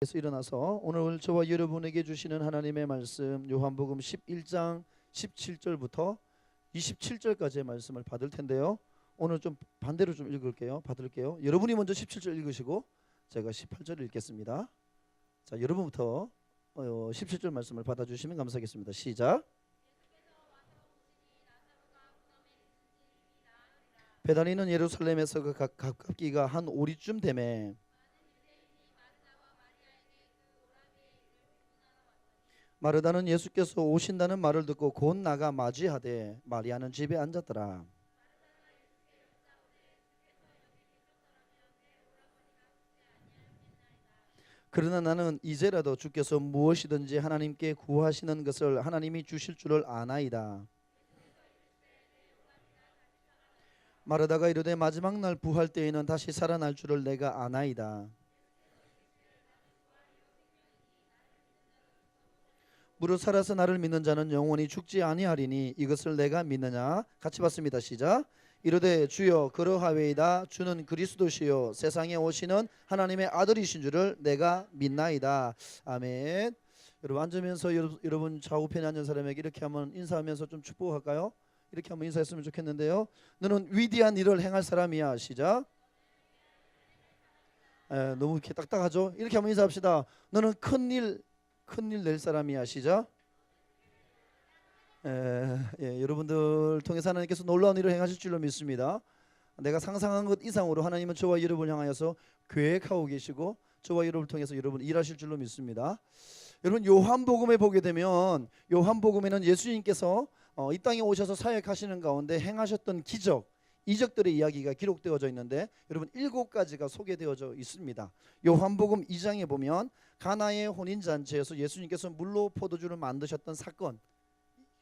에서 일어나서 오늘 저와 여러분에게 주시는 하나님의 말씀 요한복음 11장 17절부터 27절까지의 말씀을 받을 텐데요. 오늘 좀 반대로 좀 읽을게요. 받을게요. 여러분이 먼저 17절 읽으시고 제가 18절 읽겠습니다. 자, 여러분부터 17절 말씀을 받아주시면 감사하겠습니다. 시작. 베다니는 예루살렘에서 가깝기가 한 오리쯤 되매 마르다는 예수께서 오신다는 말을 듣고 곧 나가 맞이하되 마리아는 집에 앉았더라. 그러나 나는 이제라도 주께서 무엇이든지 하나님께 구하시는 것을 하나님이 주실 줄을 아나이다. 마르다가 이르되 마지막 날 부활 때에는 다시 살아날 줄을 내가 아나이다. 무릇 살아서 나를 믿는 자는 영원히 죽지 아니하리니 이것을 내가 믿느냐. 같이 봤습니다. 시작. 이르되 주여 그러하외이다. 주는 그리스도시요 세상에 오시는 하나님의 아들이신 줄을 내가 믿나이다. 아멘. 여러분 앉으면서 여러분 좌우편에 앉은 사람에게 이렇게 한번 인사하면서 좀 축복할까요? 이렇게 한번 인사했으면 좋겠는데요. 너는 위대한 일을 행할 사람이야. 시작. 너무 이렇게 딱딱하죠? 이렇게 한번 인사합시다. 너는 큰일 낼 사람이야. 시작. 여러분들 통해서 하나님께서 놀라운 일을 행하실 줄로 믿습니다. 내가 상상한 것 이상으로 하나님은 저와 여러분을 향하여서 계획하고 계시고 저와 여러분을 통해서 여러분 일하실 줄로 믿습니다. 여러분 요한복음에 보게 되면 요한복음에는 예수님께서 이 땅에 오셔서 사역하시는 가운데 행하셨던 기적, 이적들의 이야기가 기록되어져 있는데 여러분 7가지가 소개되어져 있습니다. 요한복음 2장에 보면 가나의 혼인잔치에서 예수님께서 물로 포도주를 만드셨던 사건,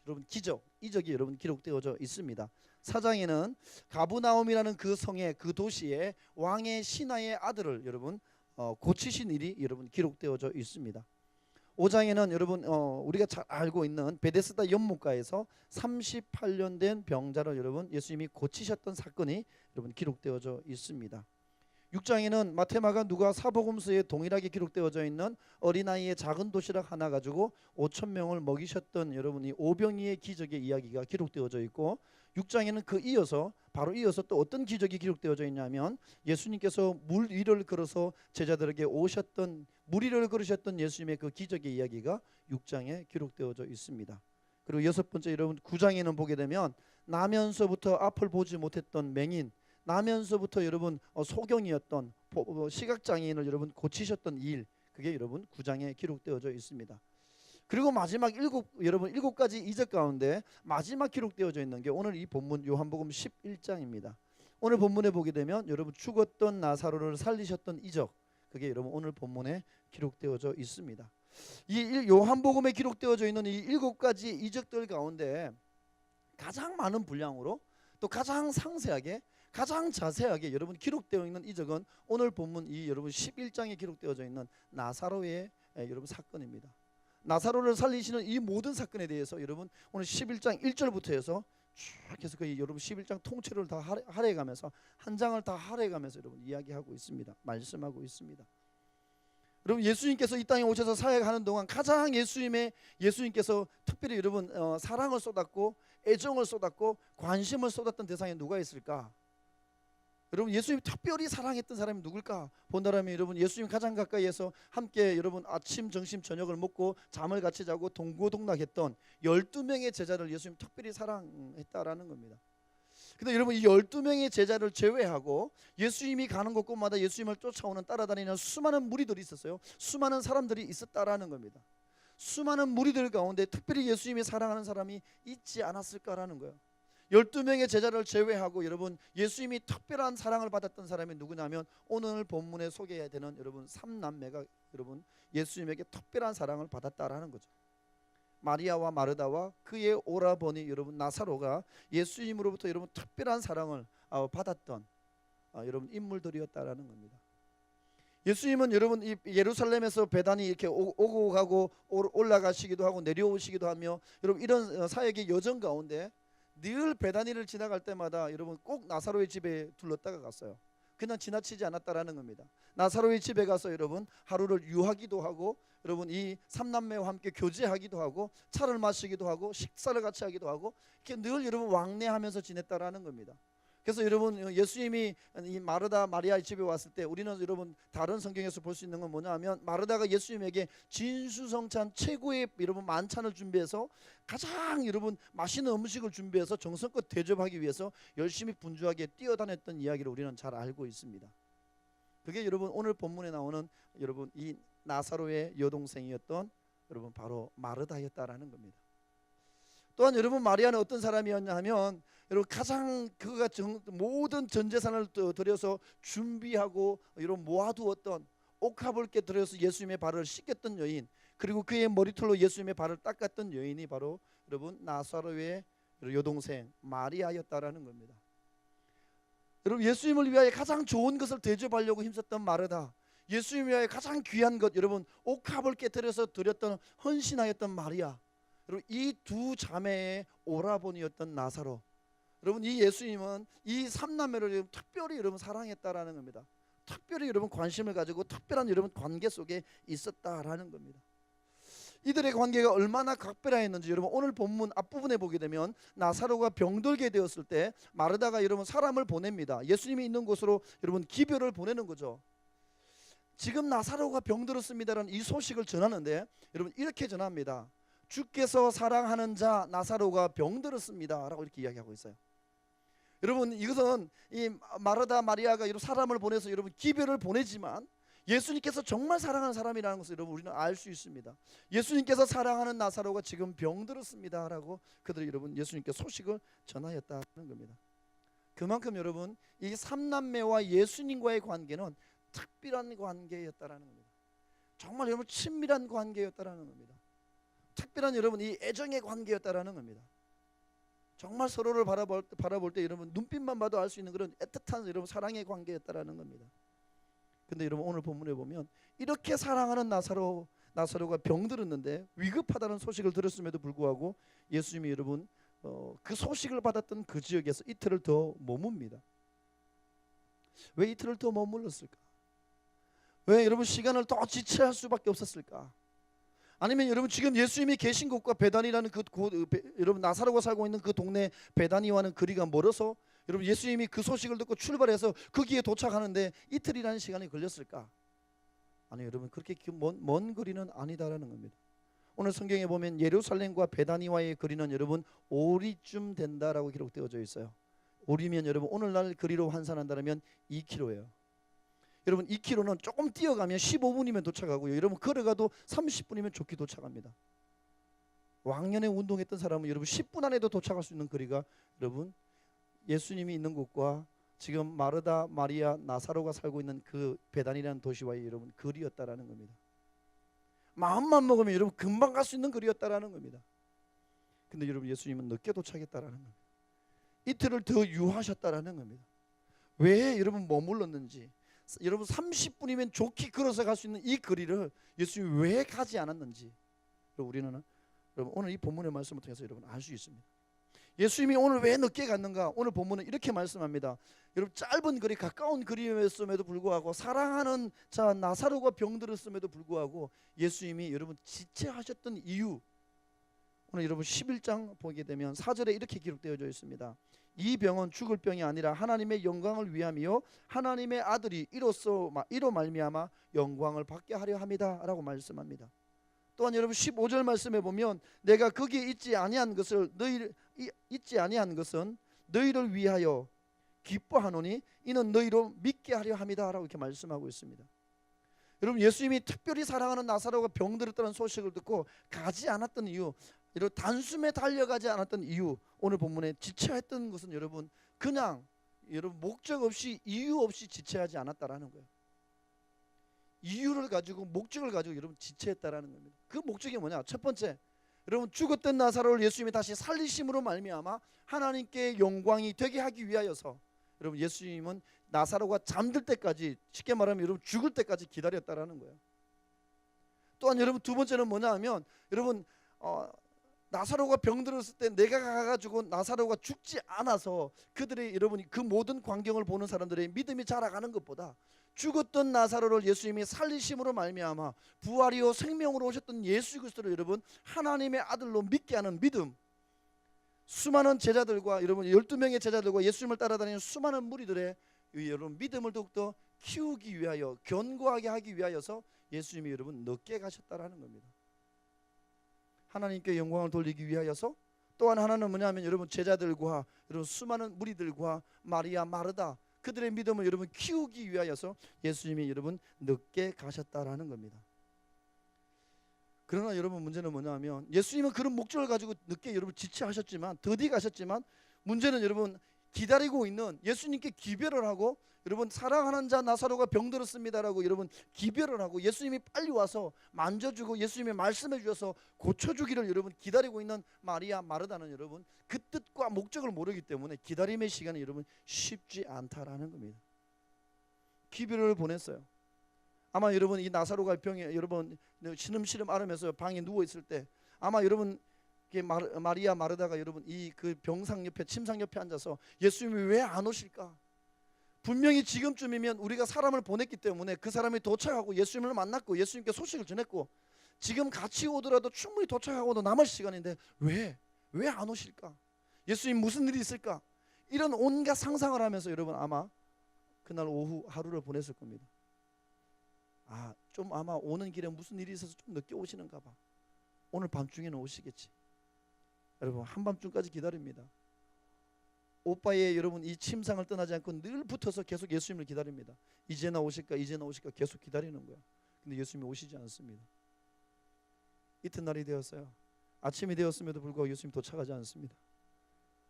여러분 기적, 이적이 여러분 기록되어져 있습니다. 4장에는 가브나움이라는 그 성에 그 도시에 왕의 신하의 아들을 여러분 고치신 일이 여러분 기록되어져 있습니다. 5장에는 여러분 우리가 잘 알고 있는 베데스다 연못가에서 38년 된 병자를 여러분 예수님이 고치셨던 사건이 여러분 기록되어져 있습니다. 6장에는 마테마가 누가 사복음서에 동일하게 기록되어져 있는 어린아이의 작은 도시락 하나 가지고 5천 명을 먹이셨던 여러분이 오병이의 기적의 이야기가 기록되어져 있고 6장에는 바로 이어서 또 어떤 기적이 기록되어져 있냐면 예수님께서 물 위를 걸어서 제자들에게 물 위를 걸으셨던 예수님의 그 기적의 이야기가 6장에 기록되어져 있습니다. 그리고 6번째 여러분 9장에는 보게 되면 나면서부터 앞을 보지 못했던 맹인, 나면서부터 여러분 소경이었던 시각장애인을 여러분 고치셨던 일, 그게 여러분 9장에 기록되어져 있습니다. 그리고 마지막 7가지 이적 가운데 마지막 기록되어져 있는 게 오늘 이 본문 요한복음 11장입니다. 오늘 본문에 보게 되면 여러분 죽었던 나사로를 살리셨던 이적, 그게 여러분 오늘 본문에 기록되어져 있습니다. 이 요한복음에 기록되어져 있는 이 7가지 이적들 가운데 가장 많은 분량으로 또 가장 상세하게 가장 자세하게 여러분 기록되어 있는 이적은 오늘 본문 이 여러분 11장에 기록되어져 있는 나사로의 여러분 사건입니다. 나사로를 살리시는 이 모든 사건에 대해서 여러분 오늘 11장 1절부터 해서 쭉 해서 거의 여러분 11장 통째로를 다 할애해가면서 한 장을 다 할애해가면서 여러분 이야기하고 있습니다. 말씀하고 있습니다. 여러분 예수님께서 이 땅에 오셔서 사역하는 동안 가장 예수님께서 특별히 여러분 사랑을 쏟았고 애정을 쏟았고 관심을 쏟았던 대상에 누가 있을까? 여러분 예수님 특별히 사랑했던 사람이 누굴까 본다라면 여러분 예수님 가장 가까이에서 함께 여러분 아침 점심 저녁을 먹고 잠을 같이 자고 동고동락했던 12명의 제자를 예수님 특별히 사랑했다라는 겁니다. 근데 여러분 이 12명의 제자를 제외하고 예수님이 가는 곳곳마다 예수님을 쫓아오는 따라다니는 수많은 무리들이 있었어요. 수많은 사람들이 있었다라는 겁니다. 수많은 무리들 가운데 특별히 예수님이 사랑하는 사람이 있지 않았을까라는 거예요. 12명의 제자를 제외하고 여러분 예수님이 특별한 사랑을 받았던 사람이 누구냐면 오늘 본문에 소개해야 되는 여러분 3남매가 여러분 예수님에게 특별한 사랑을 받았다라는 거죠. 마리아와 마르다와 그의 오라버니 여러분 나사로가 예수님으로부터 여러분 특별한 사랑을 받았던 여러분 인물들이었다라는 겁니다. 예수님은 여러분 이 예루살렘에서 베다니 이렇게 오고 가고 올라가시기도 하고 내려오시기도 하며 여러분 이런 사역의 여정 가운데 늘 베다니를 지나갈 때마다 여러분 꼭 나사로의 집에 들렀다가 갔어요. 그냥 지나치지 않았다라는 겁니다. 나사로의 집에 가서 여러분 하루를 유하기도 하고, 여러분 이 삼남매와 함께 교제하기도 하고, 차를 마시기도 하고, 식사를 같이 하기도 하고, 이렇게 늘 여러분 왕래하면서 지냈다라는 겁니다. 그래서 여러분 예수님이 이 마르다 마리아의 집에 왔을 때 우리는 여러분 다른 성경에서 볼 수 있는 건 뭐냐 하면, 마르다가 예수님에게 진수성찬 최고의 여러분 만찬을 준비해서 가장 여러분 맛있는 음식을 준비해서 정성껏 대접하기 위해서 열심히 분주하게 뛰어다녔던 이야기를 우리는 잘 알고 있습니다. 그게 여러분 오늘 본문에 나오는 여러분 이 나사로의 여동생이었던 여러분 바로 마르다였다라는 겁니다. 또한 여러분 마리아는 어떤 사람이었냐 하면, 여러분 가장 그가 모든 전 재산을 들여서 준비하고 여러분 모아두었던, 옥합을께 들여서 예수님의 발을 씻겼던 여인, 그리고 그의 머리털로 예수님의 발을 닦았던 여인이 바로 여러분 나사로의 여동생 마리아였다라는 겁니다. 여러분 예수님을 위하여 가장 좋은 것을 대접하려고 힘썼던 마르다, 예수님을 위하여 가장 귀한 것 여러분 옥합을 깨뜨려서 드렸던 헌신하였던 마리아, 여러분 이 두 자매의 오라버니였던 나사로, 여러분 이 예수님은 이 삼남매를 특별히 여러분 사랑했다라는 겁니다. 특별히 여러분 관심을 가지고 특별한 여러분 관계 속에 있었다라는 겁니다. 이들의 관계가 얼마나 각별했는지 여러분 오늘 본문 앞부분에 보게 되면, 나사로가 병들게 되었을 때 마르다가 여러분 사람을 보냅니다. 예수님이 있는 곳으로 여러분 기별을 보내는 거죠. 지금 나사로가 병들었습니다라는 이 소식을 전하는데 여러분 이렇게 전합니다. 주께서 사랑하는 자 나사로가 병들었습니다 라고 이렇게 이야기하고 있어요. 여러분 이것은 이 마르다 마리아가 여러분 사람을 보내서 여러분 기별을 보내지만, 예수님께서 정말 사랑하는 사람이라는 것을 여러분 우리는 알 수 있습니다. 예수님께서 사랑하는 나사로가 지금 병들었습니다 라고 그들이 여러분 예수님께 소식을 전하였다는 겁니다. 그만큼 여러분 이 삼남매와 예수님과의 관계는 특별한 관계였다라는 겁니다. 정말 여러분 친밀한 관계였다라는 겁니다. 특별한 여러분 이 애정의 관계였다라는 겁니다. 정말 서로를 바라볼 때 여러분 눈빛만 봐도 알 수 있는 그런 애틋한 여러분 사랑의 관계였다라는 겁니다. 근데 여러분 오늘 본문에 보면 이렇게 사랑하는 나사로가 병들었는데 위급하다는 소식을 들었음에도 불구하고 예수님이 여러분 그 소식을 받았던 그 지역에서 이틀을 더 머뭅니다. 왜 이틀을 더 머물렀을까? 왜 여러분 시간을 더 지체할 수밖에 없었을까? 아니면 여러분 지금 예수님이 계신 곳과 베다니라는 여러분 나사로가 살고 있는 그 동네 베다니와는 거리가 멀어서 여러분 예수님이 그 소식을 듣고 출발해서 거기에 도착하는데 이틀이라는 시간이 걸렸을까? 아니 여러분 그렇게 먼 거리는 아니다라는 겁니다. 오늘 성경에 보면 예루살렘과 베다니와의 거리는 여러분 오리쯤 된다라고 기록되어져 있어요. 오리면 여러분 오늘날 거리로 환산한다면 2km예요. 여러분 2km는 조금 뛰어가면 15분이면 도착하고요. 여러분 걸어가도 30분이면 좋게 도착합니다. 왕년에 운동했던 사람은 여러분 10분 안에도 도착할 수 있는 거리가 여러분 예수님이 있는 곳과 지금 마르다 마리아 나사로가 살고 있는 그 베단이라는 도시와의 여러분 거리였다라는 겁니다. 마음만 먹으면 여러분 금방 갈 수 있는 거리였다라는 겁니다. 근데 여러분 예수님은 늦게 도착했다라는 겁니다. 이틀을 더 유하셨다라는 겁니다. 왜 여러분 머물렀는지, 여러분 30분이면 좋게 걸어서 갈 수 있는 이 거리를 예수님이 왜 가지 않았는지 우리는 여러분 오늘 이 본문의 말씀을 통해서 여러분 알 수 있습니다. 예수님이 오늘 왜 늦게 갔는가? 오늘 본문은 이렇게 말씀합니다. 여러분 짧은 거리 가까운 거리였음에도 불구하고 사랑하는 자 나사로가 병들었음에도 불구하고 예수님이 여러분 지체하셨던 이유, 오늘 여러분 11장 보게 되면 4절에 이렇게 기록되어져 있습니다. 이 병은 죽을 병이 아니라 하나님의 영광을 위함이요 하나님의 아들이 이로 말미암아 영광을 받게 하려 함이다 라고 말씀합니다. 또한 여러분 15절 말씀에 보면 내가 거기에 있지 아니한 것은 너희를 위하여 기뻐하노니 이는 너희로 믿게 하려 함이다 라고 이렇게 말씀하고 있습니다. 여러분 예수님이 특별히 사랑하는 나사로가 병들었다는 소식을 듣고 가지 않았던 이유, 이런 단숨에 달려가지 않았던 이유, 오늘 본문에 지체했던 것은 여러분 그냥 여러분 목적 없이 이유 없이 지체하지 않았다라는 거예요. 이유를 가지고 목적을 가지고 여러분 지체했다라는 겁니다. 그 목적이 뭐냐? 첫 번째, 여러분 죽었던 나사로를 예수님이 다시 살리심으로 말미암아 하나님께 영광이 되게 하기 위하여서 여러분 예수님은 나사로가 잠들 때까지, 쉽게 말하면 여러분 죽을 때까지 기다렸다라는 거예요. 또한 여러분 두 번째는 뭐냐 하면 여러분 나사로가 병들었을 때 내가 가가지고 나사로가 죽지 않아서 그들의 여러분이 그 모든 광경을 보는 사람들의 믿음이 자라가는 것보다 죽었던 나사로를 예수님이 살리심으로 말미암아 부활이요 생명으로 오셨던 예수 그리스도를 여러분 하나님의 아들로 믿게 하는 믿음, 수많은 제자들과 여러분 12명의 제자들과 예수님을 따라다니는 수많은 무리들의 여러분 믿음을 더욱더 키우기 위하여 견고하게 하기 위하여서 예수님이 여러분 늦게 가셨다라는 겁니다. 하나님께 영광을 돌리기 위하여서 또한 하나는 뭐냐면 여러분 제자들과 여러분 수많은 무리들과 마리아 마르다 그들의 믿음을 여러분 키우기 위하여서 예수님이 여러분 늦게 가셨다라는 겁니다. 그러나 여러분 문제는 뭐냐면 예수님은 그런 목적을 가지고 늦게 여러분 지체하셨지만 더디 가셨지만 문제는 여러분 기다리고 있는 예수님께 기별을 하고 여러분 사랑하는 자 나사로가 병들었습니다라고 여러분 기별을 하고 예수님이 빨리 와서 만져주고 예수님이 말씀해 주셔서 고쳐주기를 여러분 기다리고 있는 마리아 마르다는 여러분 그 뜻과 목적을 모르기 때문에 기다림의 시간이 여러분 쉽지 않다라는 겁니다. 기별을 보냈어요. 아마 여러분 이 나사로가 병에 여러분 시름시름 앓으면서 방에 누워 있을 때 아마 여러분 마리아 마르다가 여러분 이 그 병상 옆에 침상 옆에 앉아서 예수님이 왜 안 오실까? 분명히 지금쯤이면 우리가 사람을 보냈기 때문에 그 사람이 도착하고 예수님을 만났고 예수님께 소식을 전했고 지금 같이 오더라도 충분히 도착하고도 남을 시간인데 왜 안 오실까? 예수님 무슨 일이 있을까? 이런 온갖 상상을 하면서 여러분 아마 그날 오후 하루를 보냈을 겁니다. 좀 아마 오는 길에 무슨 일이 있어서 좀 늦게 오시는가 봐. 오늘 밤중에는 오시겠지. 여러분 한밤중까지 기다립니다. 오빠의 여러분 이 침상을 떠나지 않고 늘 붙어서 계속 예수님을 기다립니다. 이제나 오실까 이제나 오실까 계속 기다리는 거야. 근데 예수님이 오시지 않습니다. 이튿날이 되었어요. 아침이 되었음에도 불구하고 예수님 도착하지 않습니다.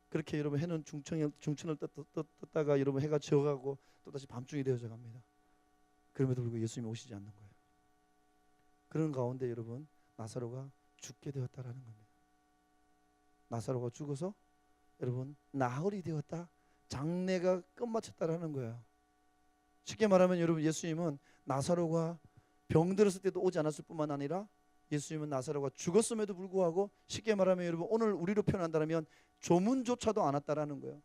그렇게 여러분 해는 중천을 떴다가 여러분 해가 지어가고 또다시 밤중이 되어져 갑니다. 그럼에도 불구하고 예수님이 오시지 않는 거예요. 그런 가운데 여러분 나사로가 죽게 되었다라는 겁니다. 나사로가 죽어서 여러분 나흘이 되었다. 장례가 끝마쳤다라는 거예요. 쉽게 말하면 여러분 예수님은 나사로가 병들었을 때도 오지 않았을 뿐만 아니라 예수님은 나사로가 죽었음에도 불구하고 쉽게 말하면 여러분 오늘 우리로 표현한다면 조문조차도 안 왔다라는 거예요.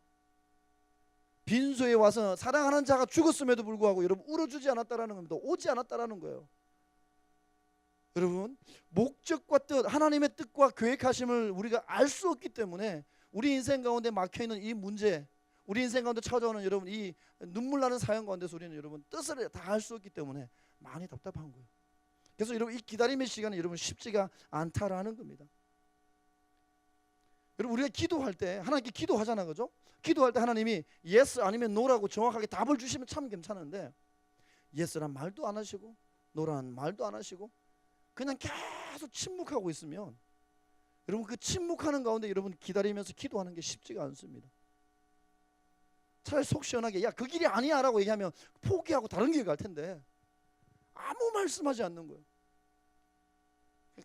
빈소에 와서 사랑하는 자가 죽었음에도 불구하고 여러분 울어주지 않았다라는 겁니다. 오지 않았다라는 거예요. 여러분 목적과 뜻 하나님의 뜻과 계획하심을 우리가 알 수 없기 때문에 우리 인생 가운데 막혀있는 이 문제 우리 인생 가운데 찾아오는 여러분 이 눈물 나는 사연 가운데서 우리는 여러분 뜻을 다 알 수 없기 때문에 많이 답답한 거예요. 그래서 여러분 이 기다림의 시간이 여러분 쉽지가 않다라는 겁니다. 여러분 우리가 기도할 때 하나님께 기도하잖아, 그죠? 기도할 때 하나님이 yes 아니면 no라고 정확하게 답을 주시면 참 괜찮은데 yes란 말도 안 하시고 no란 말도 안 하시고 그냥 계속 침묵하고 있으면 여러분 그 침묵하는 가운데 여러분 기다리면서 기도하는 게 쉽지가 않습니다. 차라리 속 시원하게 야 그 길이 아니야 라고 얘기하면 포기하고 다른 길 갈 텐데 아무 말씀하지 않는 거예요.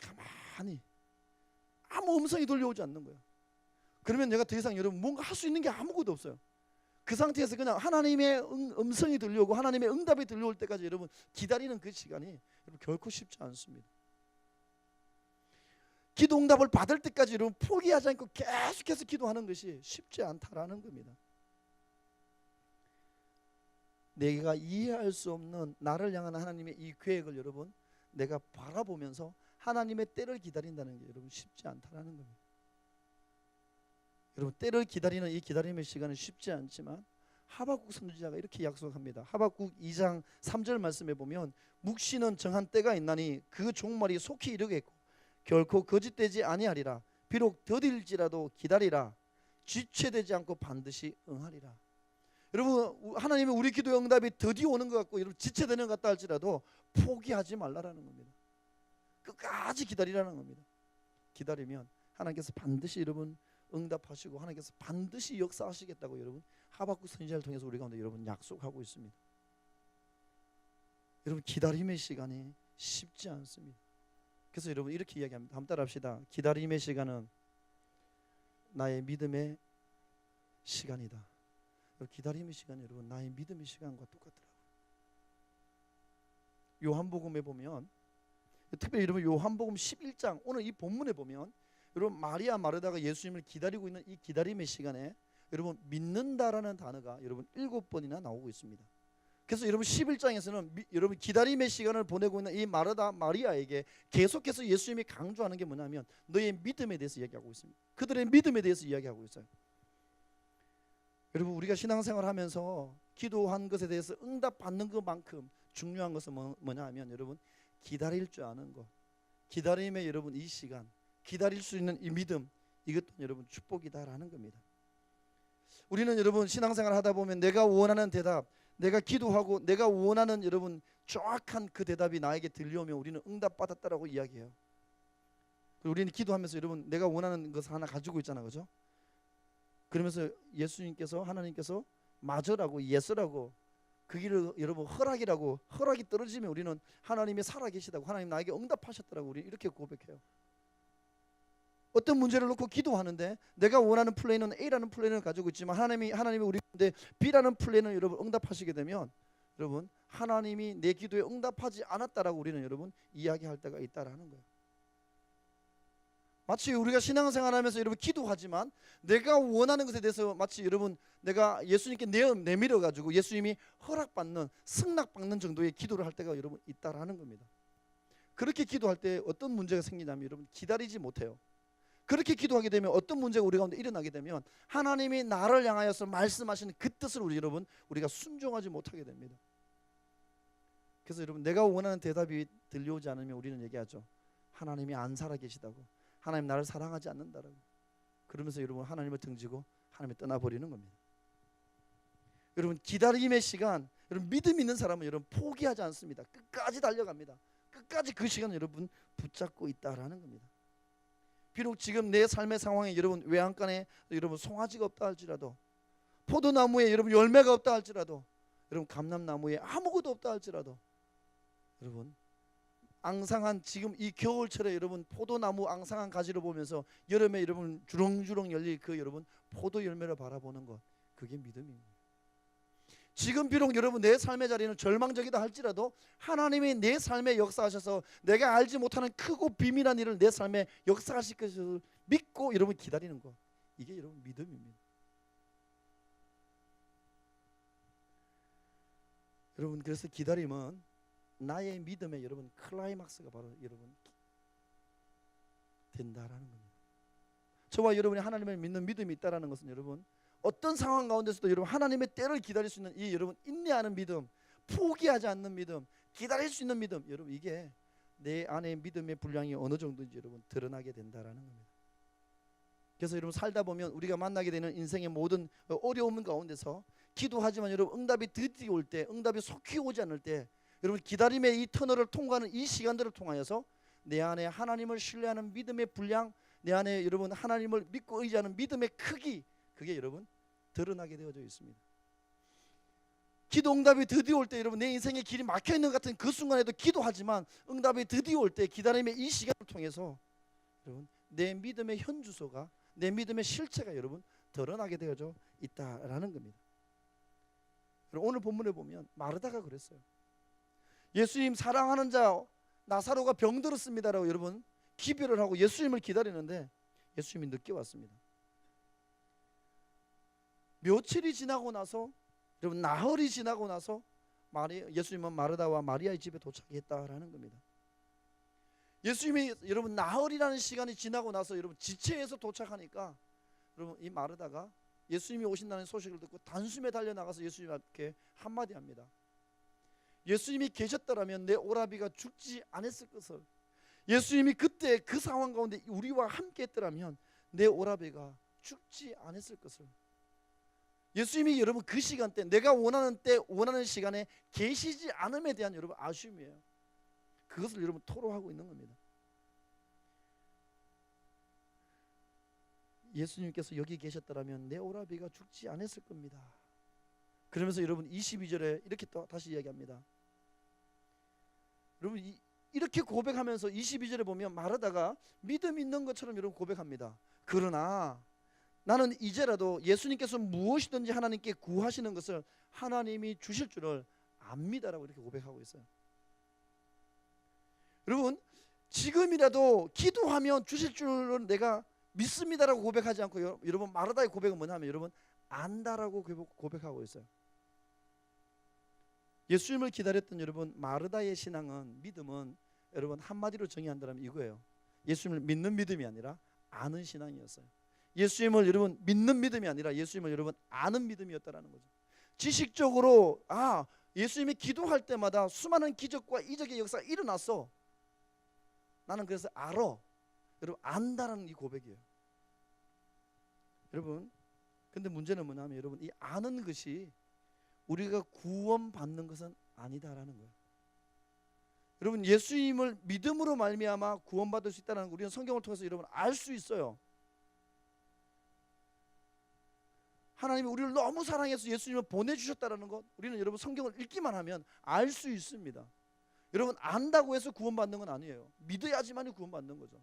가만히 아무 음성이 들려오지 않는 거예요. 그러면 내가 더 이상 여러분 뭔가 할 수 있는 게 아무것도 없어요. 그 상태에서 그냥 하나님의 음성이 들려오고 하나님의 응답이 들려올 때까지 여러분 기다리는 그 시간이 여러분 결코 쉽지 않습니다. 기도 응답을 받을 때까지 여러분 포기하지 않고 계속해서 기도하는 것이 쉽지 않다라는 겁니다. 내가 이해할 수 없는 나를 향한 하나님의 이 계획을 여러분 내가 바라보면서 하나님의 때를 기다린다는 게 여러분 쉽지 않다라는 겁니다. 여러분 때를 기다리는 이 기다림의 시간은 쉽지 않지만 하박국 선지자가 이렇게 약속합니다. 하박국 2장 3절 말씀에 보면 묵시는 정한 때가 있나니 그 종말이 속히 이르겠고 결코 거짓되지 아니하리라. 비록 더딜지라도 기다리라. 지체되지 않고 반드시 응하리라. 여러분 하나님의 우리 기도의 응답이 더디 오는 것 같고 여러분 지체되는 것 같다 할지라도 포기하지 말라라는 겁니다. 끝까지 기다리라는 겁니다. 기다리면 하나님께서 반드시 여러분 응답하시고 하나님께서 반드시 역사하시겠다고 여러분 하박국 선지자를 통해서 우리 가운데 여러분 약속하고 있습니다. 여러분 기다림의 시간이 쉽지 않습니다. 그래서 여러분 이렇게 이야기합니다. 한번 따라합시다. 기다림의 시간은 나의 믿음의 시간이다. 기다림의 시간이 여러분 나의 믿음의 시간과 똑같더라고요. 요한복음에 보면 특별히 여러분 요한복음 11장 오늘 이 본문에 보면 여러분 마리아 마르다가 예수님을 기다리고 있는 이 기다림의 시간에 여러분 믿는다라는 단어가 여러분 7번이나 나오고 있습니다. 그래서 여러분 11장에서는 여러분 기다림의 시간을 보내고 있는 이 마르다 마리아에게 계속해서 예수님이 강조하는 게 뭐냐면 너의 믿음에 대해서 이야기하고 있습니다. 그들의 믿음에 대해서 이야기하고 있어요. 여러분 우리가 신앙생활 하면서 기도한 것에 대해서 응답받는 것만큼 중요한 것은 뭐냐 하면 여러분 기다릴 줄 아는 것, 기다림의 여러분 이 시간, 기다릴 수 있는 이 믿음, 이것도 여러분 축복이다라는 겁니다. 우리는 여러분 신앙생활 하다 보면 내가 원하는 대답, 내가 기도하고 내가 원하는 여러분 정확한 그 대답이 나에게 들려오면 우리는 응답받았다라고 이야기해요. 우리는 기도하면서 여러분 내가 원하는 것을 하나 가지고 있잖아, 그죠? 그러면서 예수님께서 하나님께서 맞으라고 예스라고 그 길을 여러분 허락이 떨어지면 우리는 하나님이 살아계시다고 하나님 나에게 응답하셨다라고 우리 이렇게 고백해요. 어떤 문제를 놓고 기도하는데 내가 원하는 플랜은 A라는 플랜을 가지고 있지만 하나님이 우리 가운데 B라는 플랜을 여러분 응답하시게 되면 여러분 하나님이 내 기도에 응답하지 않았다라고 우리는 여러분 이야기할 때가 있다라는 거예요. 마치 우리가 신앙생활하면서 여러분 기도하지만 내가 원하는 것에 대해서 마치 여러분 내가 예수님께 내밀어 가지고 예수님이 허락받는 승낙받는 정도의 기도를 할 때가 여러분 있다라는 겁니다. 그렇게 기도할 때 어떤 문제가 생기냐면 여러분 기다리지 못해요. 그렇게 기도하게 되면 어떤 문제가 우리 가운데 일어나게 되면 하나님이 나를 향하여서 말씀하시는 그 뜻을 우리가 순종하지 못하게 됩니다. 그래서 여러분 내가 원하는 대답이 들려오지 않으면 우리는 얘기하죠. 하나님이 안 살아계시다고, 하나님 나를 사랑하지 않는다라고. 그러면서 여러분 하나님을 등지고 하나님을 떠나버리는 겁니다. 여러분 기다림의 시간, 여러분 믿음 있는 사람은 여러분 포기하지 않습니다. 끝까지 달려갑니다. 끝까지 그 시간을 여러분 붙잡고 있다라는 겁니다. 비록 지금 내 삶의 상황에 여러분 외양간에 여러분 송아지가 없다 할지라도, 포도나무에 여러분 열매가 없다 할지라도, 여러분 감람나무에 아무것도 없다 할지라도, 여러분 앙상한 지금 이 겨울철에 여러분 포도나무 앙상한 가지를 보면서 여름에 여러분 주렁주렁 열릴 그 여러분 포도 열매를 바라보는 것, 그게 믿음입니다. 지금 비록 여러분 내 삶의 자리는 절망적이다 할지라도 하나님이 내 삶에 역사하셔서 내가 알지 못하는 크고 비밀한 일을 내 삶에 역사하실 것을 믿고 여러분 기다리는 것, 이게 여러분 믿음입니다. 여러분 그래서 기다림은 나의 믿음의 여러분 클라이막스가 바로 여러분 된다라는 겁니다. 저와 여러분이 하나님을 믿는 믿음이 있다라는 것은 여러분 어떤 상황 가운데서도 여러분 하나님의 때를 기다릴 수 있는 이 여러분 인내하는 믿음, 포기하지 않는 믿음, 기다릴 수 있는 믿음, 여러분 이게 내 안에 믿음의 분량이 어느 정도인지 여러분 드러나게 된다라는 겁니다. 그래서 여러분 살다 보면 우리가 만나게 되는 인생의 모든 어려움 가운데서 기도하지만 여러분 응답이 드디어 올 때, 응답이 속히 오지 않을 때 여러분 기다림의 이 터널을 통과하는 이 시간들을 통하여서 내 안에 하나님을 신뢰하는 믿음의 분량, 내 안에 여러분 하나님을 믿고 의지하는 믿음의 크기, 그게 여러분 드러나게 되어져 있습니다. 기도 응답이 드디어 올 때 여러분 내 인생의 길이 막혀있는 것 같은 그 순간에도 기도하지만 응답이 드디어 올 때 기다림의 이 시간을 통해서 여러분 내 믿음의 현주소가, 내 믿음의 실체가 여러분 드러나게 되어져 있다라는 겁니다. 오늘 본문에 보면 마르다가 그랬어요. 예수님 사랑하는 자 나사로가 병들었습니다라고 여러분 기별을 하고 예수님을 기다리는데 예수님이 늦게 왔습니다. 며칠이 지나고 나서 여러분 나흘이 지나고 나서 예수님은 마르다와 마리아의 집에 도착했다라는 겁니다. 예수님이 여러분 나흘이라는 시간이 지나고 나서 여러분 지체해서 도착하니까 여러분 이 마르다가 예수님이 오신다는 소식을 듣고 단숨에 달려나가서 예수님 앞에 한마디 합니다. 예수님이 계셨더라면 내 오라비가 죽지 않았을 것을, 예수님이 그때 그 상황 가운데 우리와 함께 했더라면 내 오라비가 죽지 않았을 것을. 예수님이 여러분 그 시간대, 내가 원하는 때 원하는 시간에 계시지 않음에 대한 여러분 아쉬움이에요. 그것을 여러분 토로하고 있는 겁니다. 예수님께서 여기 계셨더라면 내 오라비가 죽지 않았을 겁니다. 그러면서 여러분 22절에 이렇게 또 다시 이야기합니다. 여러분 이렇게 고백하면서 22절에 보면 마르다가 믿음 있는 것처럼 여러분 고백합니다. 그러나 나는 이제라도 예수님께서 무엇이든지 하나님께 구하시는 것을 하나님이 주실 줄을 압니다라고 이렇게 고백하고 있어요. 여러분 지금이라도 기도하면 주실 줄은 내가 믿습니다라고 고백하지 않고 여러분 마르다의 고백은 뭐냐면 여러분 안다라고 고백하고 있어요. 예수님을 기다렸던 여러분 마르다의 신앙은 믿음은 여러분 한마디로 정의한다면 이거예요. 예수님을 믿는 믿음이 아니라 아는 신앙이었어요. 예수님을 여러분 믿는 믿음이 아니라 예수님을 여러분 아는 믿음이었다라는 거죠. 지식적으로 예수님이 기도할 때마다 수많은 기적과 이적의 역사가 일어났어. 나는 그래서 알아. 여러분 안다라는 이 고백이에요. 여러분 근데 문제는 뭐냐면 여러분 이 아는 것이 우리가 구원받는 것은 아니다라는 거예요. 여러분 예수님을 믿음으로 말미암아 구원받을 수 있다는 거 우리는 성경을 통해서 여러분 알 수 있어요. 하나님이 우리를 너무 사랑해서 예수님을 보내주셨다는 것 우리는 여러분 성경을 읽기만 하면 알 수 있습니다. 여러분 안다고 해서 구원받는 건 아니에요. 믿어야지만이 구원받는 거죠.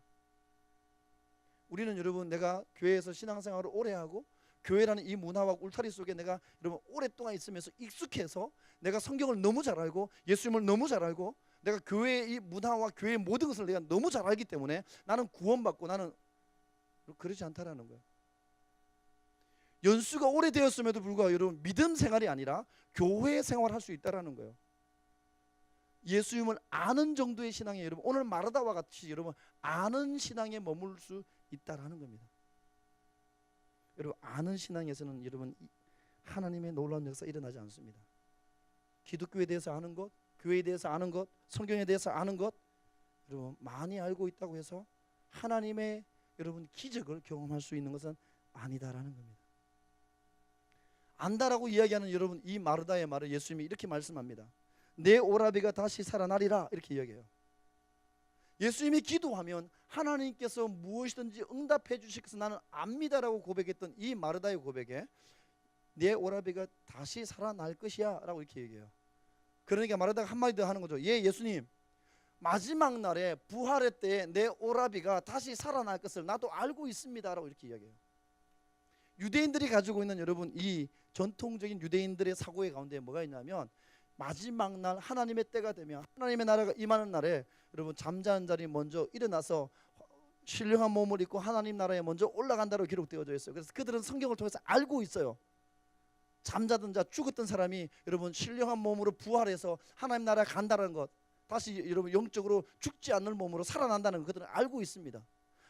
우리는 여러분 내가 교회에서 신앙생활을 오래 하고 교회라는 이 문화와 울타리 속에 내가 여러분 오랫동안 있으면서 익숙해서 내가 성경을 너무 잘 알고 예수님을 너무 잘 알고 내가 교회의 이 문화와 교회의 모든 것을 내가 너무 잘 알기 때문에 나는 구원받고 나는 그렇지 않다라는 거예요. 연수가 오래되었음에도 불구하고 여러분 믿음 생활이 아니라 교회 생활을 할 수 있다라는 거예요. 예수님을 아는 정도의 신앙에 여러분 오늘 마르다와 같이 여러분 아는 신앙에 머물 수 있다라는 겁니다. 여러분 아는 신앙에서는 여러분 하나님의 놀라운 역사가 일어나지 않습니다. 기독교에 대해서 아는 것, 교회에 대해서 아는 것, 성경에 대해서 아는 것 여러분 많이 알고 있다고 해서 하나님의 여러분 기적을 경험할 수 있는 것은 아니다라는 겁니다. 안다라고 이야기하는 여러분 이 마르다의 말을 예수님이 이렇게 말씀합니다. 내 오라비가 다시 살아나리라 이렇게 이야기해요. 예수님이 기도하면 하나님께서 무엇이든지 응답해 주실 것을 나는 압니다라고 고백했던 이 마르다의 고백에 내 오라비가 다시 살아날 것이야 라고 이렇게 얘기해요. 그러니까 마르다가 한마디 더 하는 거죠. 예수님 마지막 날에 부활의 때에 내 오라비가 다시 살아날 것을 나도 알고 있습니다 라고 이렇게 이야기해요. 유대인들이 가지고 있는 여러분 이 전통적인 유대인들의 사고의 가운데 뭐가 있냐면 마지막 날 하나님의 때가 되면 하나님의 나라가 임하는 날에 여러분 잠자는 자리 먼저 일어나서 신령한 몸을 입고 하나님 나라에 먼저 올라간다고 기록되어져 있어요. 그래서 그들은 성경을 통해서 알고 있어요. 잠자던 자 죽었던 사람이 여러분 신령한 몸으로 부활해서 하나님 나라에 간다는 것 다시 여러분 영적으로 죽지 않는 몸으로 살아난다는 것 그들은 알고 있습니다.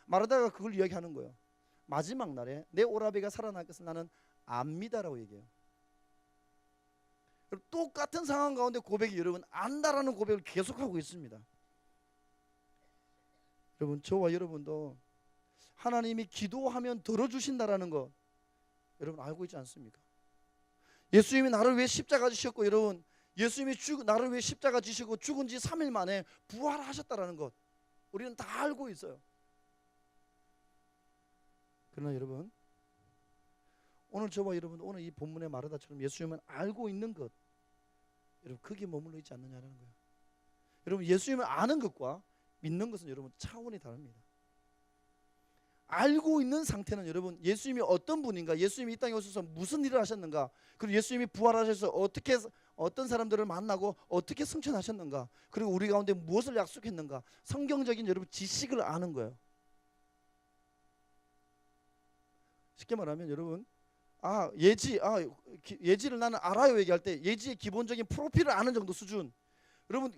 마르다가 그걸 이야기하는 거예요. 마지막 날에 내 오라비가 살아날 것을 나는 압니다라고 얘기해요. 똑같은 상황 가운데 고백이 여러분 안다라는 고백을 계속하고 있습니다. 여러분 저와 여러분도 하나님이 기도하면 들어주신다라는 것 여러분 알고 있지 않습니까? 예수님이 나를 위해 십자가 지셨고 여러분 예수님이 나를 위해 십자가 지시고 죽은 지 3일 만에 부활하셨다라는 것 우리는 다 알고 있어요. 그러나 여러분 오늘 저와 여러분 오늘 이 본문의 마르다처럼 예수님은 알고 있는 것 여러분 거기에 머물러 있지 않느냐는 거예요. 여러분 예수님을 아는 것과 믿는 것은 여러분 차원이 다릅니다. 알고 있는 상태는 여러분 예수님이 어떤 분인가 예수님이 이 땅에 오셔서 무슨 일을 하셨는가 그리고 예수님이 부활하셔서 어떻게 어떤 사람들을 만나고 어떻게 승천하셨는가 그리고 우리 가운데 무엇을 약속했는가 성경적인 여러분 지식을 아는 거예요. 쉽게 말하면 여러분 예지를 나는 알아요 얘기할 때 예지의 기본적인 프로필을 아는 정도 수준. 여러분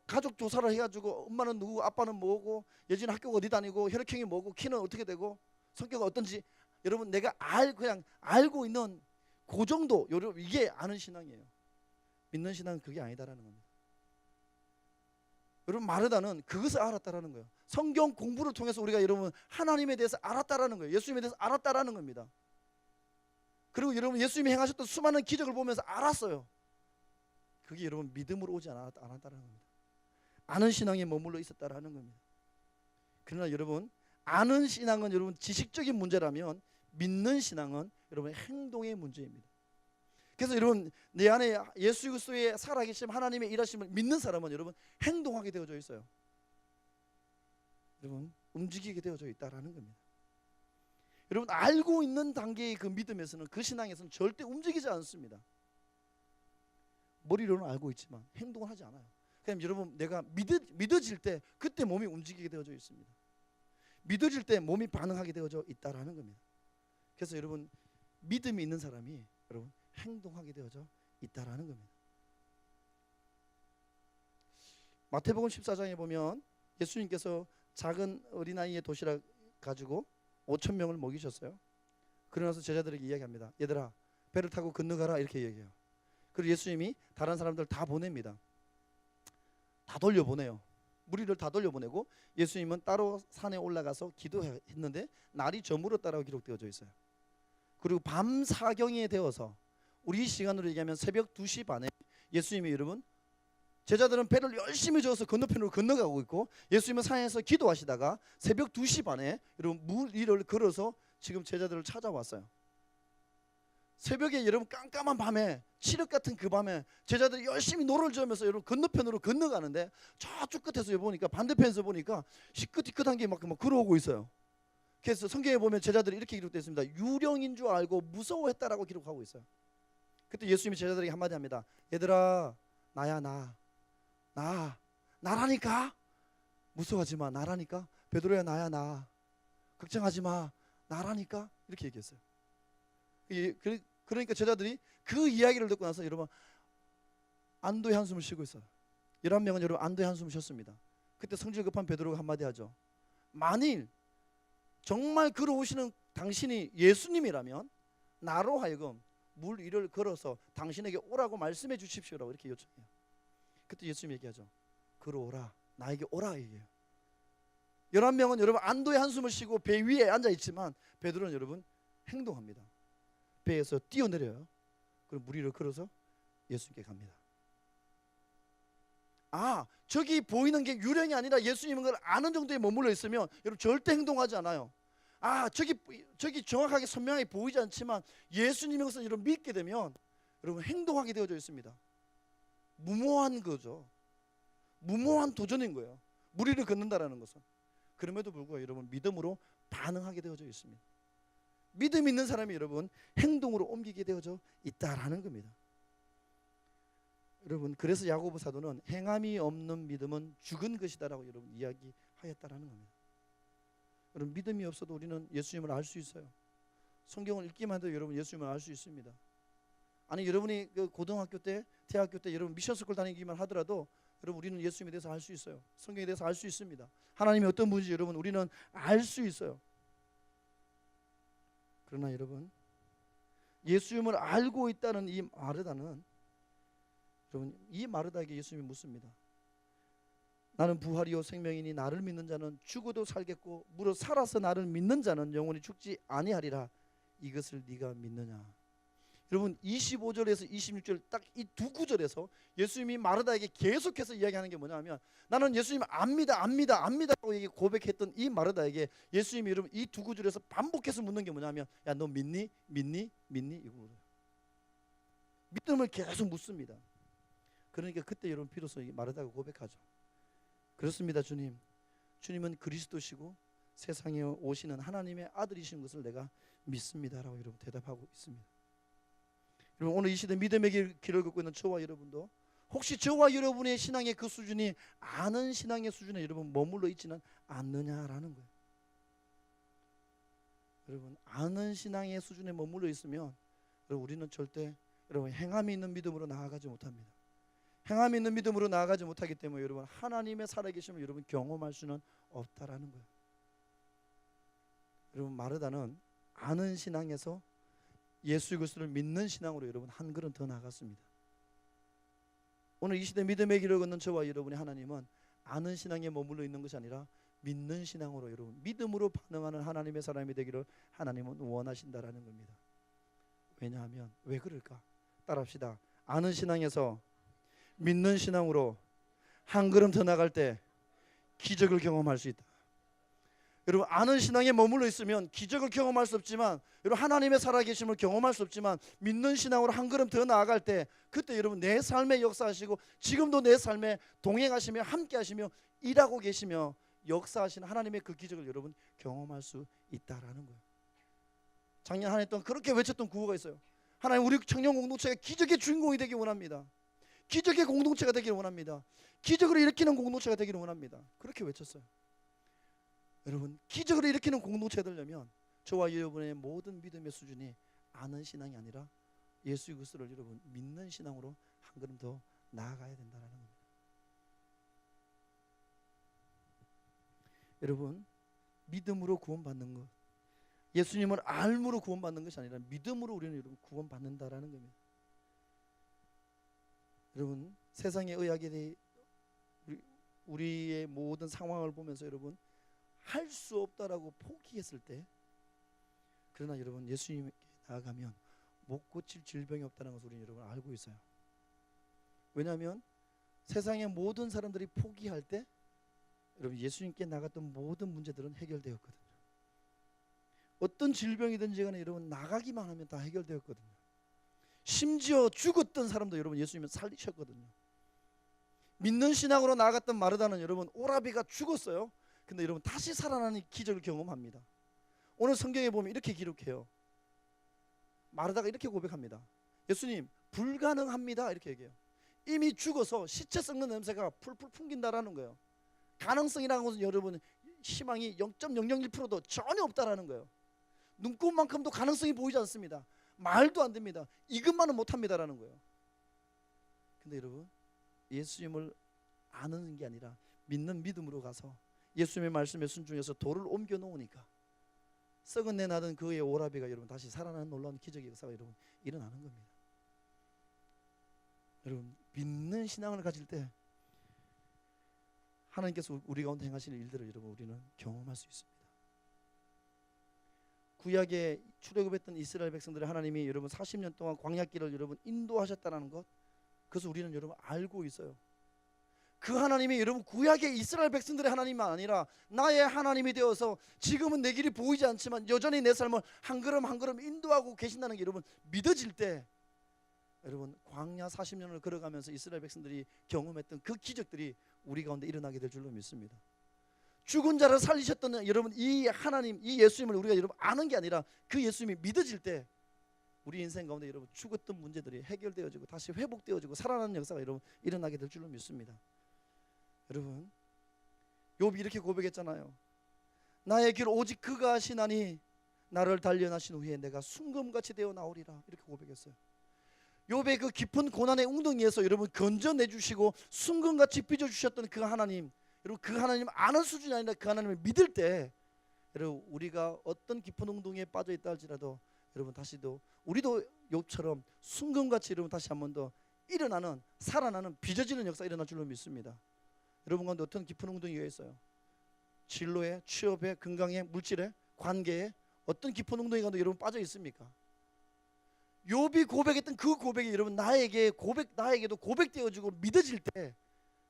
가족 조사를 해가지고 엄마는 누구 아빠는 뭐고 예지는 학교가 어디 다니고 혈액형이 뭐고 키는 어떻게 되고 성격은 어떤지 여러분 내가 그냥 알고 있는 그 정도 여러분 이게 아는 신앙이에요. 믿는 신앙은 그게 아니다라는 겁니다. 여러분 마르다는 그것을 알았다라는 거예요. 성경 공부를 통해서 우리가 여러분 하나님에 대해서 알았다라는 거예요. 예수님에 대해서 알았다라는 겁니다. 그리고 여러분 예수님이 행하셨던 수많은 기적을 보면서 알았어요. 그게 여러분 믿음으로 오지 않았다는 겁니다. 아는 신앙에 머물러 있었다라는 겁니다. 그러나 여러분 아는 신앙은 여러분 지식적인 문제라면 믿는 신앙은 여러분의 행동의 문제입니다. 그래서 여러분 내 안에 예수 그리스도의 살아계심 하나님의 일하심을 믿는 사람은 여러분 행동하게 되어져 있어요. 여러분 움직이게 되어져 있다라는 겁니다. 여러분 알고 있는 단계의 그 믿음에서는 그 신앙에서는 절대 움직이지 않습니다. 머리로는 알고 있지만 행동을 하지 않아요. 그럼 여러분 내가 믿어질 때 그때 몸이 움직이게 되어져 있습니다. 믿어질 때 몸이 반응하게 되어져 있다라는 겁니다. 그래서 여러분 믿음이 있는 사람이 여러분 행동하게 되어져 있다라는 겁니다. 마태복음 14장에 보면 예수님께서 작은 어린아이의 도시락 가지고 5천 명을 먹이셨어요. 그러면서 제자들에게 이야기합니다. 얘들아 배를 타고 건너가라 이렇게 얘기해요. 그리고 예수님이 다른 사람들 다 보냅니다. 다 돌려보내요. 무리를 다 돌려보내고 예수님은 따로 산에 올라가서 기도했는데 날이 저물었다라고 기록되어져 있어요. 그리고 밤 사경이 되어서 우리 시간으로 얘기하면 새벽 2시 반에 예수님이 여러분 제자들은 배를 열심히 저어서 건너편으로 건너가고 있고 예수님은 산에서 기도하시다가 새벽 2시 반에 여러분 물 위를 걸어서 지금 제자들을 찾아왔어요. 새벽에 여러분 깜깜한 밤에 칠흑 같은 그 밤에 제자들이 열심히 노를 저으면서 여러분 건너편으로 건너가는데 저쪽 끝에서 보니까 반대편에서 보니까 시끄티끄한 게 막 걸어오고 있어요. 그래서 성경에 보면 제자들이 이렇게 기록되어 있습니다. 유령인 줄 알고 무서워했다라고 기록하고 있어요. 그때 예수님이 제자들에게 한마디 합니다. 얘들아 나야 나라니까 무서워하지 마 나라니까 베드로야 나야 나 걱정하지 마 나라니까 이렇게 얘기했어요. 그러니까 제자들이 그 이야기를 듣고 나서 여러분 안도의 한숨을 쉬고 있어요. 11명은 여러분 안도의 한숨을 쉬었습니다. 그때 성질 급한 베드로가 한마디 하죠. 만일 정말 걸어오시는 당신이 예수님이라면 나로 하여금 물 위를 걸어서 당신에게 오라고 말씀해 주십시오라고 이렇게 요청해요. 그때 예수님이 얘기하죠. 걸어오라 나에게 오라 얘기해요. 11명은 여러분 안도의 한숨을 쉬고 배 위에 앉아있지만 베드로는 여러분 행동합니다. 배에서 뛰어내려요. 그리고 물 위를 걸어서 예수님께 갑니다. 저기 보이는 게 유령이 아니라 예수님인 걸 아는 정도에 머물러 있으면 여러분 절대 행동하지 않아요. 저기 정확하게 선명하게 보이지 않지만 예수님인 것을 여러분 믿게 되면 여러분 행동하게 되어져 있습니다. 무모한 거죠. 무모한 도전인 거예요. 물 위를 걷는다라는 것은. 그럼에도 불구하고 여러분 믿음으로 반응하게 되어져 있습니다. 믿음 있는 사람이 여러분 행동으로 옮기게 되어져 있다라는 겁니다. 여러분 그래서 야고보 사도는 행함이 없는 믿음은 죽은 것이다라고 여러분 이야기하였다라는 겁니다. 여러분 믿음이 없어도 우리는 예수님을 알 수 있어요. 성경을 읽기만 해도 여러분 예수님을 알 수 있습니다. 아니 여러분이 그 고등학교 때, 대학교 때 여러분 미션 스쿨 다니기만 하더라도 여러분 우리는 예수님에 대해서 알 수 있어요. 성경에 대해서 알 수 있습니다. 하나님이 어떤 분인지 여러분 우리는 알 수 있어요. 그러나 여러분 예수님을 알고 있다는 이 마르다는 여러분 이 마르다에게 예수님이 묻습니다. 나는 부활이요 생명이니 나를 믿는 자는 죽어도 살겠고 무릇 살아서 나를 믿는 자는 영원히 죽지 아니하리라. 이것을 네가 믿느냐. 여러분 25절에서 26절 딱 이 두 구절에서 예수님이 마르다에게 계속해서 이야기하는 게 뭐냐면 나는 예수님 압니다라고 고백했던 이 마르다에게 예수님이 여러분 이 두 구절에서 반복해서 묻는 게 뭐냐면 야 너 믿니 이거 믿음을 계속 묻습니다. 그러니까 그때 여러분 비로소 마르다가 고백하죠. 그렇습니다 주님. 주님은 그리스도시고 세상에 오시는 하나님의 아들이신 것을 내가 믿습니다라고 여러분 대답하고 있습니다. 여러분 오늘 이 시대 믿음의 길을 걷고 있는 저와 여러분도 혹시 저와 여러분의 신앙의 그 수준이 아는 신앙의 수준에 여러분 머물러 있지는 않느냐라는 거예요. 여러분 아는 신앙의 수준에 머물러 있으면 여러분 우리는 절대 여러분 행함이 있는 믿음으로 나아가지 못합니다. 행함이 있는 믿음으로 나아가지 못하기 때문에 여러분 하나님의 살아계심을 여러분 경험할 수는 없다라는 거예요. 여러분 마르다는 아는 신앙에서 예수 그리스도를 믿는 신앙으로 여러분 한 걸음 더 나아갔습니다. 오늘 이 시대 믿음의 길을 걷는 저와 여러분의 하나님은 아는 신앙에 머물러 있는 것이 아니라 믿는 신앙으로 여러분 믿음으로 반응하는 하나님의 사람이 되기를 하나님은 원하신다라는 겁니다. 왜냐하면 왜 그럴까? 따라합시다. 아는 신앙에서 믿는 신앙으로 한 걸음 더 나갈 때 기적을 경험할 수 있다. 여러분 아는 신앙에 머물러 있으면 기적을 경험할 수 없지만 여러분 하나님의 살아계심을 경험할 수 없지만 믿는 신앙으로 한 걸음 더 나아갈 때 그때 여러분 내 삶에 역사하시고 지금도 내 삶에 동행하시며 함께 하시며 일하고 계시며 역사하시는 하나님의 그 기적을 여러분 경험할 수 있다라는 거예요. 작년 한 해 동안 그렇게 외쳤던 구호가 있어요. 하나님 우리 청년 공동체가 기적의 주인공이 되기 원합니다. 기적의 공동체가 되기를 원합니다. 기적을 일으키는 공동체가 되기를 원합니다. 그렇게 외쳤어요. 여러분, 기적을 일으키는 공동체가 되려면 저와 여러분의 모든 믿음의 수준이 아는 신앙이 아니라 예수 그리스도를 여러분 믿는 신앙으로 한 걸음 더 나아가야 된다는 겁니다. 여러분, 믿음으로 구원받는 것, 예수님을 알므로 구원받는 것이 아니라 믿음으로 우리는 여러분 구원받는다라는 겁니다. 여러분, 세상의 의학에 대해 우리의 모든 상황을 보면서 여러분 할 수 없다라고 포기했을 때, 그러나 여러분 예수님께 나아가면 못 고칠 질병이 없다는 것을 우리는 여러분 알고 있어요. 왜냐하면 세상의 모든 사람들이 포기할 때 여러분 예수님께 나갔던 모든 문제들은 해결되었거든요. 어떤 질병이든지 간에 여러분 나가기만 하면 다 해결되었거든요. 심지어 죽었던 사람도 여러분 예수님은 살리셨거든요. 믿는 신앙으로 나아갔던 마르다는 여러분 오라비가 죽었어요. 근데 여러분 다시 살아나는 기적을 경험합니다. 오늘 성경에 보면 이렇게 기록해요. 마르다가 이렇게 고백합니다. 예수님, 불가능합니다. 이렇게 얘기해요. 이미 죽어서 시체 썩는 냄새가 풀풀 풍긴다라는 거예요. 가능성이라는 것은 여러분 희망이 0.001%도 전혀 없다라는 거예요. 눈곱만큼도 가능성이 보이지 않습니다. 말도 안 됩니다. 이것만은 못합니다라는 거예요. 근데 여러분 예수님을 아는 게 아니라 믿는 믿음으로 가서 예수님의 말씀에 순종해서 돌을 옮겨 놓으니까 썩은 내 나던 그의 오라비가 여러분 다시 살아나는 놀라운 기적의 역사가 여러분 일어나는 겁니다. 여러분 믿는 신앙을 가질 때 하나님께서 우리 가운데 행하시는 일들을 여러분 우리는 경험할 수 있습니다. 구약에 출애굽했던 이스라엘 백성들을 하나님이 여러분 40년 동안 광야길을 여러분 인도하셨다는 것, 그것을 우리는 여러분 알고 있어요. 그 하나님이 여러분 구약의 이스라엘 백성들의 하나님이 아니라 나의 하나님이 되어서 지금은 내 길이 보이지 않지만 여전히 내 삶을 한 걸음 한 걸음 인도하고 계신다는 게 여러분 믿어질 때, 여러분 광야 40년을 걸어가면서 이스라엘 백성들이 경험했던 그 기적들이 우리 가운데 일어나게 될 줄로 믿습니다. 죽은 자를 살리셨던 여러분 이 하나님, 이 예수님을 우리가 여러분 아는 게 아니라 그 예수님이 믿어질 때 우리 인생 가운데 여러분 죽었던 문제들이 해결되어지고 다시 회복되어지고 살아나는 역사가 여러분 일어나게 될 줄로 믿습니다. 여러분 욥이 이렇게 고백했잖아요. 나의 길 오직 그가 하시나니 나를 단련하신 후에 내가 순금같이 되어 나오리라, 이렇게 고백했어요. 욥의 그 깊은 고난의 웅덩이에서 여러분 건져내 주시고 순금같이 빚어 주셨던 그 하나님, 여러분 그 하나님 아는 수준이 아니라 그 하나님을 믿을 때 여러분 우리가 어떤 깊은 웅덩이에 빠져 있다 할지라도 여러분 다시도 우리도 욥처럼 순금같이 여러분 다시 한 번 더 일어나는, 살아나는, 빚어지는 역사가 일어날 줄로 믿습니다. 여러분 가운데 어떤 깊은 웅덩이가 있어요? 진로에, 취업에, 건강에, 물질에, 관계에 어떤 깊은 웅덩이 가운데 여러분 빠져 있습니까? 욥이 고백했던 그 고백이 여러분 나에게도 고백되어지고 믿어질 때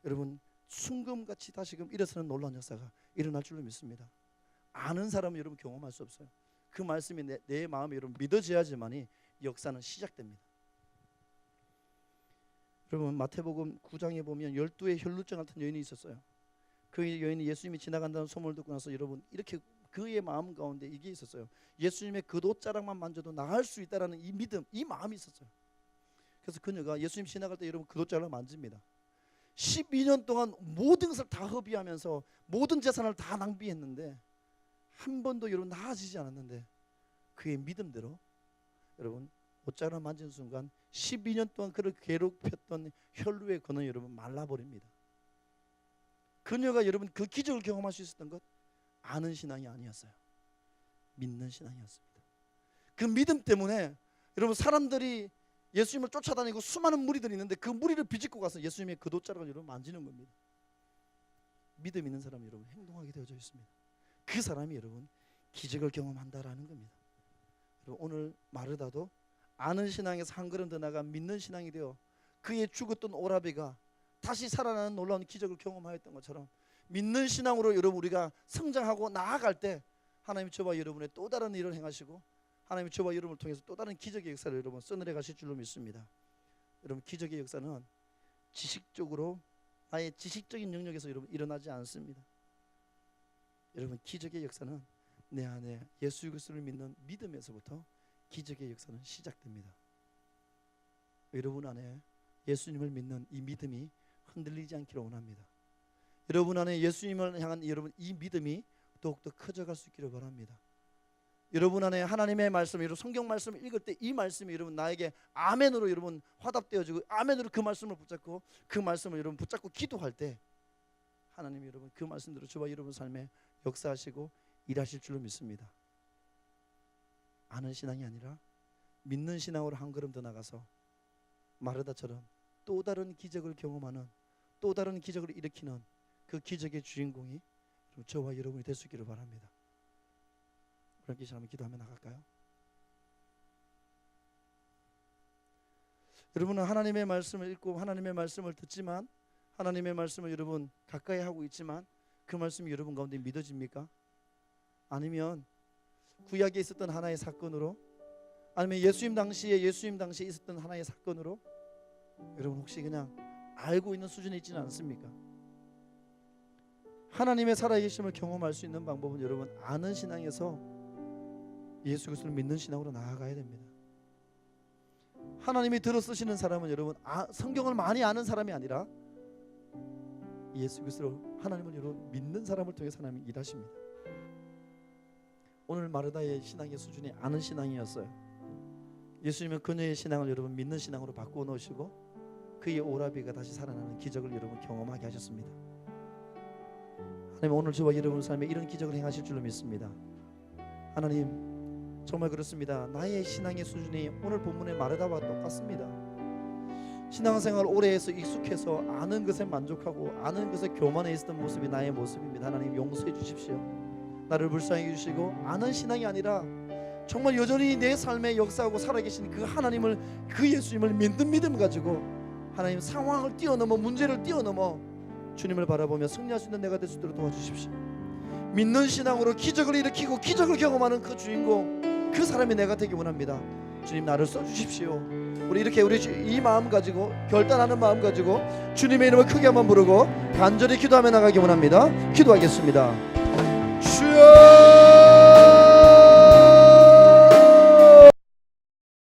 여러분 순금같이 다시금 일어서는 놀라운 역사가 일어날 줄로 믿습니다. 아는 사람은 여러분 경험할 수 없어요. 그 말씀이 내 마음에 여러분 믿어져야지만이 역사는 시작됩니다. 여러분 마태복음 9장에 보면 12의 혈루증 같은 여인이 있었어요. 그 여인이 예수님이 지나간다는 소문을 듣고 나서 여러분 이렇게 그의 마음 가운데 이게 있었어요. 예수님의 겉옷자락만 만져도 나을 수 있다라는 이 믿음, 이 마음이 있었어요. 그래서 그녀가 예수님 지나갈 때 여러분 겉옷자락을 만집니다. 12년 동안 모든 것을 다 허비하면서 모든 재산을 다 낭비했는데 한 번도 여러분 나아지지 않았는데 그의 믿음대로 여러분 옷자락을 만진 순간 12년 동안 그를 괴롭혔던 혈루의 근원이 여러분 말라버립니다. 그녀가 여러분 그 기적을 경험할 수 있었던 것 아는 신앙이 아니었어요. 믿는 신앙이었습니다. 그 믿음 때문에 여러분 사람들이 예수님을 쫓아다니고 수많은 무리들이 있는데 그 무리를 비집고 가서 예수님의 겉옷자락을 여러분 만지는 겁니다. 믿음 있는 사람이 여러분 행동하게 되어져 있습니다. 그 사람이 여러분 기적을 경험한다라는 겁니다. 여러분 오늘 마르다도 아는 신앙에서 한 걸음 더 나가 믿는 신앙이 되어 그의 죽었던 오라비가 다시 살아나는 놀라운 기적을 경험하였던 것처럼 믿는 신앙으로 여러분 우리가 성장하고 나아갈 때 하나님 저와 여러분의 또 다른 일을 행하시고 하나님 저와 여러분을 통해서 또 다른 기적의 역사를 여러분 써내려 가실 줄로 믿습니다. 여러분 기적의 역사는 지식적으로 나의 지식적인 영역에서 여러분 일어나지 않습니다. 여러분 기적의 역사는 내 안에 예수 그리스도를 믿는 믿음에서부터 기적의 역사는 시작됩니다. 여러분 안에 예수님을 믿는 이 믿음이 흔들리지 않기를 원합니다. 여러분 안에 예수님을 향한 여러분 이 믿음이 더욱더 커져갈 수 있기를 바랍니다. 여러분 안에 하나님의 말씀, 여러분 성경 말씀을 읽을 때 이 말씀이 여러분 나에게 아멘으로 여러분 화답되어지고 아멘으로 그 말씀을 붙잡고 그 말씀을 여러분 붙잡고 기도할 때 하나님이 여러분 그 말씀대로 저와 여러분 삶에 역사하시고 일하실 줄로 믿습니다. 아는 신앙이 아니라 믿는 신앙으로 한 걸음 더 나가서 마르다처럼 또 다른 기적을 경험하는, 또 다른 기적을 일으키는 그 기적의 주인공이 저와 여러분이 될 수 있기를 바랍니다. 그렇게 한번 기도하며 나갈까요? 여러분은 하나님의 말씀을 읽고 하나님의 말씀을 듣지만, 하나님의 말씀을 여러분 가까이 하고 있지만 그 말씀이 여러분 가운데 믿어집니까? 아니면 구약에 있었던 하나의 사건으로, 아니면 예수님 당시에 있었던 하나의 사건으로 여러분 혹시 그냥 알고 있는 수준에 있지는 않습니까? 하나님의 살아계심을 경험할 수 있는 방법은 여러분 아는 신앙에서 예수 그리스도를 믿는 신앙으로 나아가야 됩니다. 하나님이 들어 쓰시는 사람은 여러분 성경을 많이 아는 사람이 아니라 예수 그리스도 하나님을 여러분 믿는 사람을 통해 하나님이 일하십니다. 오늘 마르다의 신앙의 수준이 아는 신앙이었어요. 예수님은 그녀의 신앙을 여러분 믿는 신앙으로 바꾸어 놓으시고 그의 오라비가 다시 살아나는 기적을 여러분 경험하게 하셨습니다. 하나님 오늘 저와 여러분 삶에 이런 기적을 행하실 줄로 믿습니다. 하나님 정말 그렇습니다. 나의 신앙의 수준이 오늘 본문의 마르다와 똑같습니다. 신앙생활 오래 해서 익숙해서 아는 것에 만족하고 아는 것에 교만해 있었던 모습이 나의 모습입니다. 하나님 용서해 주십시오. 나를 불쌍히 해주시고 아는 신앙이 아니라 정말 여전히 내 삶에 역사하고 살아계신 그 하나님을, 그 예수님을 믿는 믿음 가지고 하나님 상황을 뛰어넘어, 문제를 뛰어넘어 주님을 바라보며 승리할 수 있는 내가 될 수 있도록 도와주십시오. 믿는 신앙으로 기적을 일으키고 기적을 경험하는 그 주인공, 그 사람이 내가 되기 원합니다. 주님 나를 써주십시오. 우리 이렇게 이 마음 가지고, 결단하는 마음 가지고 주님의 이름을 크게 한번 부르고 간절히 기도하며 나가기 원합니다. 기도하겠습니다.